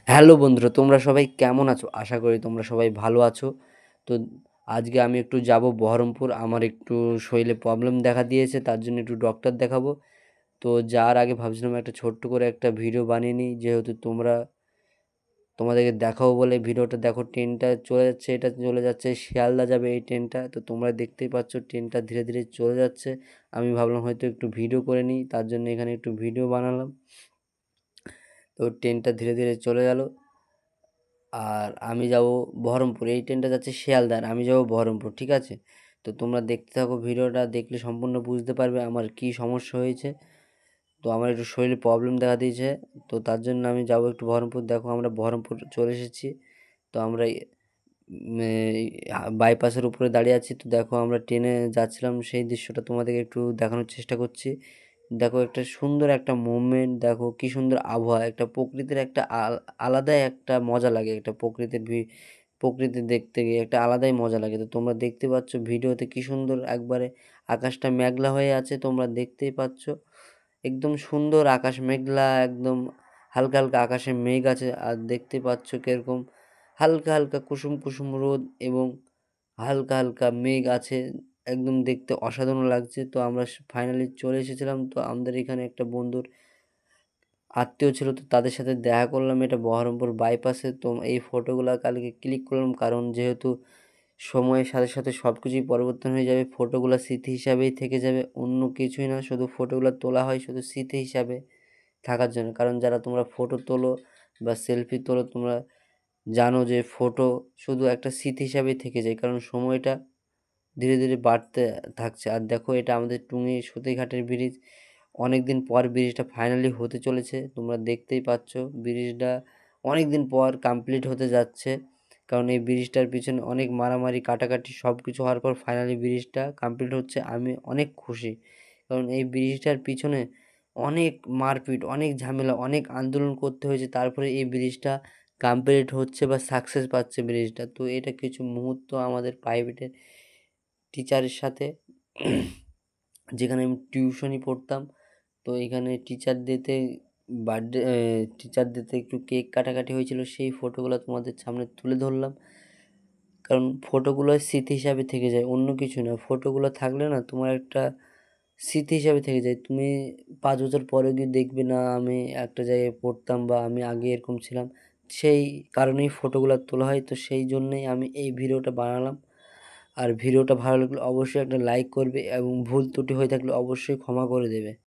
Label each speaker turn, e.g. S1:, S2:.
S1: Hello বন্ধুরা, তোমরা সবাই কেমন আছো? আশা করি তোমরা সবাই ভালো আছো। তো আজকে আমি একটু যাব বহরমপুর। আমার একটু শরীরে প্রবলেম দেখা দিয়েছে, তার জন্য একটু ডক্টর দেখাবো। তো যাওয়ার আগে ভাবছিলাম একটা ছোট্ট করে একটা ভিডিও বানিয়ে নিই, যেহেতু তোমাদেরকে দেখাবো বলে। ভিডিওটা দেখো, ট্রেনটা চলে যাচ্ছে, এটা চলে যাচ্ছে শিয়ালদা যাবে এই ট্রেনটা। তো তোমরা দেখতেই পাচ্ছ ট্রেনটা ধীরে ধীরে চলে যাচ্ছে। আমি ভাবলাম হয়তো একটু ভিডিও করে নিই, তার জন্য এখানে একটু ভিডিও বানালাম। তো ট্রেনটা ধীরে ধীরে চলে গেল, আর আমি যাব বহরমপুর। এই ট্রেনটা যাচ্ছে শিয়ালদার, আমি যাব বহরমপুর, ঠিক আছে? তো তোমরা দেখতে থাকো, ভিডিওটা দেখলে সম্পূর্ণ বুঝতে পারবে আমার কি সমস্যা হয়েছে। তো আমার একটু শরীরে প্রবলেম দেখা দিয়েছে, তো তার জন্য আমি যাব একটু বহরমপুর। দেখো আমরা বহরমপুর চলে এসেছি। তো আমরা বাইপাসের উপরে দাঁড়িয়ে আছি। তো দেখো আমরা ট্রেনে যাচ্ছিলাম, সেই দৃশ্যটা তোমাদেরকে একটু দেখানোর চেষ্টা করছি। দেখো একটা সুন্দর একটা মুভমেন্ট, দেখো কি সুন্দর আবহাওয়া, একটা প্রকৃতির একটা আলাদাই একটা মজা লাগে। একটা প্রকৃতি দেখতে গিয়ে একটা আলাদাই মজা লাগে। তো তোমরা দেখতে পাচ্ছ ভিডিওতে কি সুন্দর একবারে আকাশটা মেঘলা হয়ে আছে, তোমরা দেখতেই পাচ্ছ। একদম সুন্দর আকাশ মেঘলা, একদম হালকা হালকা আকাশে মেঘ আছে। আর দেখতে পাচ্ছ কিরকম হালকা হালকা কুসুম কুসুম রোদ এবং হালকা হালকা মেঘ আছে। একদম দেখতে অসাধারণ লাগছে। তো আমরা ফাইনালি চলে এসেছিলাম। তো আমাদের এখানে একটা বন্ধুর আত্মীয় ছিল, তো তাদের সাথে দেখা করলাম এটা বহরমপুর বাইপাসে। তো এই ফটোগুলো কালকে ক্লিক করলাম, কারণ যেহেতু সময়ের সাথে সাথে সব কিছুই পরিবর্তন হয়ে যাবে। ফটোগুলো স্মৃতি হিসাবেই থেকে যাবে, অন্য কিছুই না। শুধু ফটোগুলো তোলা হয় শুধু স্মৃতি হিসাবে থাকার জন্য। কারণ যারা তোমরা ফটো তোলো বা সেলফি তোলো, তোমরা জানো যে ফটো শুধু একটা স্মৃতি হিসাবেই থেকে যায়, কারণ সময়টা ধীরে ধীরে বাড়তে থাকছে। আর দেখো এটা আমাদের টুঙ্গি সতীঘাটের ব্রিজ। অনেক দিন পর ব্রিজটা ফাইনালি হতে চলেছে, তোমরা দেখতেই পাচ্ছ। ব্রিজটা অনেক দিন পর কমপ্লিট হতে যাচ্ছে, কারণ এই ব্রিজটার পিছনে অনেক মারামারি কাটাকাটি সব কিছু হওয়ার পর ফাইনালি ব্রিজটা কমপ্লিট হচ্ছে। আমি অনেক খুশি, কারণ এই ব্রিজটার পিছনে অনেক মারপিট, অনেক ঝামেলা, অনেক আন্দোলন করতে হয়েছে, তারপরে এই ব্রিজটা কমপ্লিট হচ্ছে বা সাকসেস পাচ্ছে ব্রিজটা। তো এটা কিছু মুহূর্ত আমাদের প্রাইভেটের টিচারের সাথে, যেখানে আমি টিউশনি পড়তাম। তো এখানে বার্থডে টিচার ডেতে একটু কেক কাটাকাটি হয়েছিল, সেই ফটোগুলো তোমাদের সামনে তুলে ধরলাম। কারণ ফটোগুলো স্মৃতি হিসাবে থেকে যায়, অন্য কিছু না। ফটোগুলো থাকলে না তোমার একটা স্মৃতি হিসাবে থেকে যায়। তুমি 5 বছর পরে গিয়ে দেখবে না আমি একটা জায়গায় পড়তাম বা আমি আগে এরকম ছিলাম। সেই কারণেই ফটোগুলো তোলা হয়। তো সেই জন্যেই আমি এই ভিডিওটা বানালাম। আর ভিডিওটা ভালো লাগলে অবশ্যই একটা লাইক করবে এবং ভুল ত্রুটি হয়ে থাকলে অবশ্যই ক্ষমা করে দেবে।